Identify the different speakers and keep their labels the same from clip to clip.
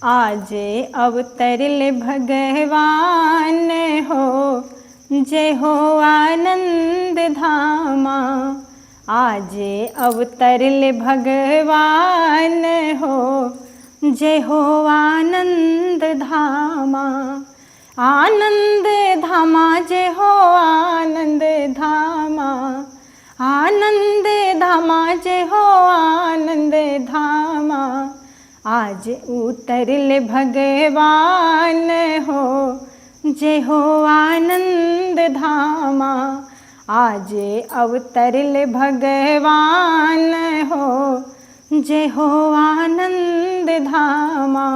Speaker 1: आज अवतरल भगवान हो, जय हो आनंद धामा। आज अवतरल भगवान हो, जय हो आनंद धामा। आनंद धामा जय हो आनंद धामा। आनंद धामा जय हो आनंद धामा। आज उतरल भगवान हो, जय हो आनंद धामा। आज अवतरल भगवान हो, जय हो आनंद धामा।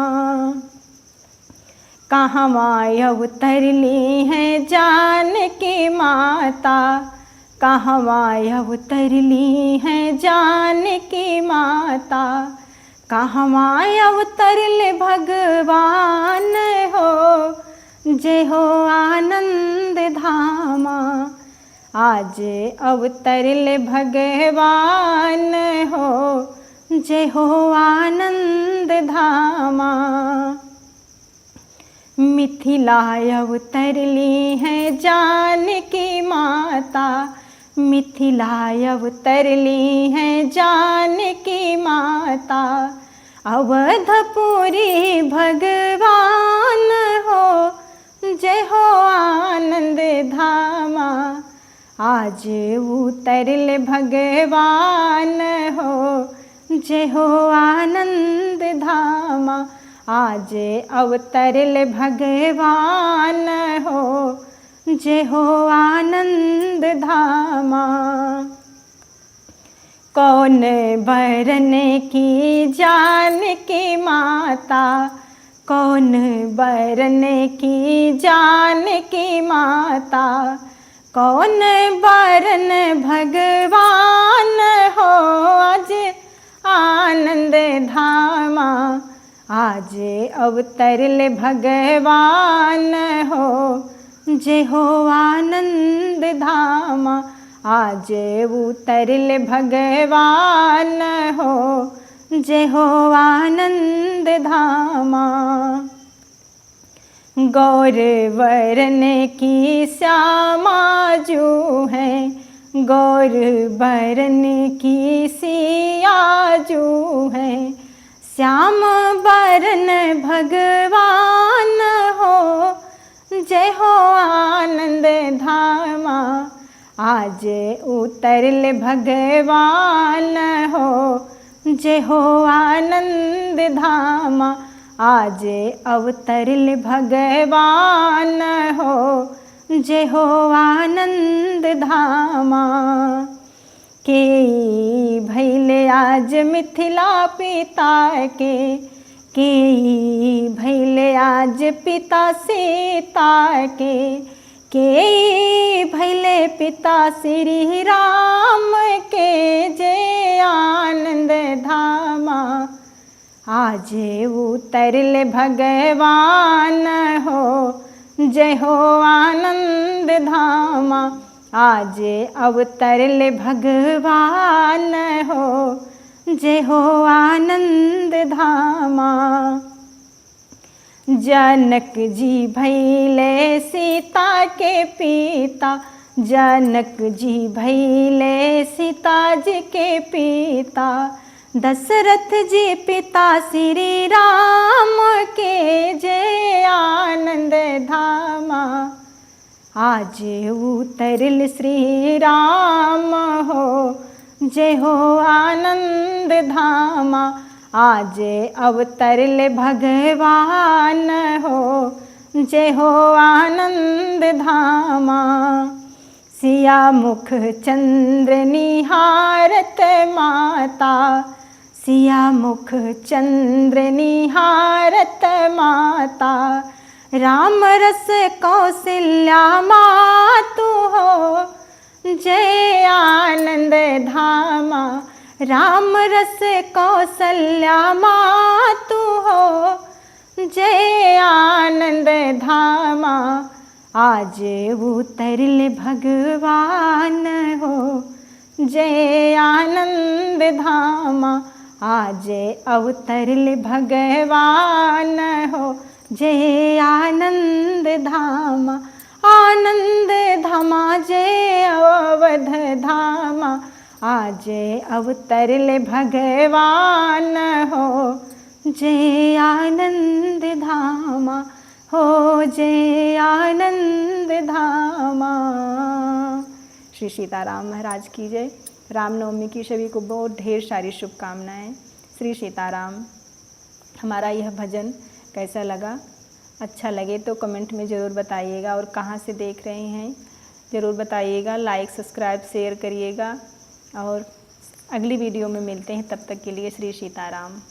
Speaker 1: कहवाँ अवतरली हैं जानकी माता। कहवाँ अवतरली हैं जानकी माता। कहवाँ अवतरल भगवान हो, जय हो आनंद धामा। आज अवतरल भगवान हो, जय हो आनंद धामा। मिथिला अवतरली हैं जानकी माता। मिथिला अवतरली हैं जानकी माता। अवधपुरी भगवान हो, जय हो आनंद धामा। आज उतरल भगवान हो, जय हो आनंद धामा। आज अवतरल भगवान हो, जय हो आनंद धामा। कौन बरन की जानकी माता। कौन बरन की जानकी माता। कौन बरन भगवान हो, आज आनंद धामा। आज अवतरल भगवान हो, जय हो आनंद धामा। आज उतरल भगवान हो, जय हो आनंद धामा। गौर वरन की श्यामा जो है। गौर वरन की सिया जो है। श्याम बरन भगवान हो, जय हो आनंद धामा। आज उतरल भगवान हो, जय हो आनंद धामा। आज अवतरल भगवान हो, जय हो आनंद धामा। के भैले आज मिथिला पिता के। के भैले आज पिता सीता के। के भैले पिता श्री राम के, जय आनंद धामा। आज उतरल भगवान हो, जय हो आनंद धामा। आज अवतरल भगवान हो, जय हो आनंद धामा। जनक जी भैले सीता के पिता। जनक जी भैले सीता जी के पिता। दशरथ जी पिता श्री राम के, जय आनंद धामा। आज उतरल श्री राम हो, जय हो आनंद धामा। आज अवतरल भगवान हो, जय हो आनंद धामा। सिया मुख चंद्र निहारत माता। सिया मुख चंद्र निहारत माता। राम रस कौशल्या मातु हो, जय आनंद धामा। राम रस कौशल्या मातु हो, जय आनंद धामा। आज उतरल भगवान हो, जय आनंद धामा। आज अवतरल भगवान हो जय आनंद धामा, आनंद धामा जय अवध धामा। आज अवतरल भगवान हो जय आनंद धामा, हो जय आनंद धामा। श्री सीताराम महाराज की जय। रामनवमी की सभी को बहुत ढेर सारी शुभकामनाएं। श्री सीताराम। हमारा यह भजन कैसा लगा? अच्छा लगे तो कमेंट में ज़रूर बताइएगा, और कहाँ से देख रहे हैं ज़रूर बताइएगा। लाइक सब्सक्राइब शेयर करिएगा, और अगली वीडियो में मिलते हैं। तब तक के लिए श्री सीताराम।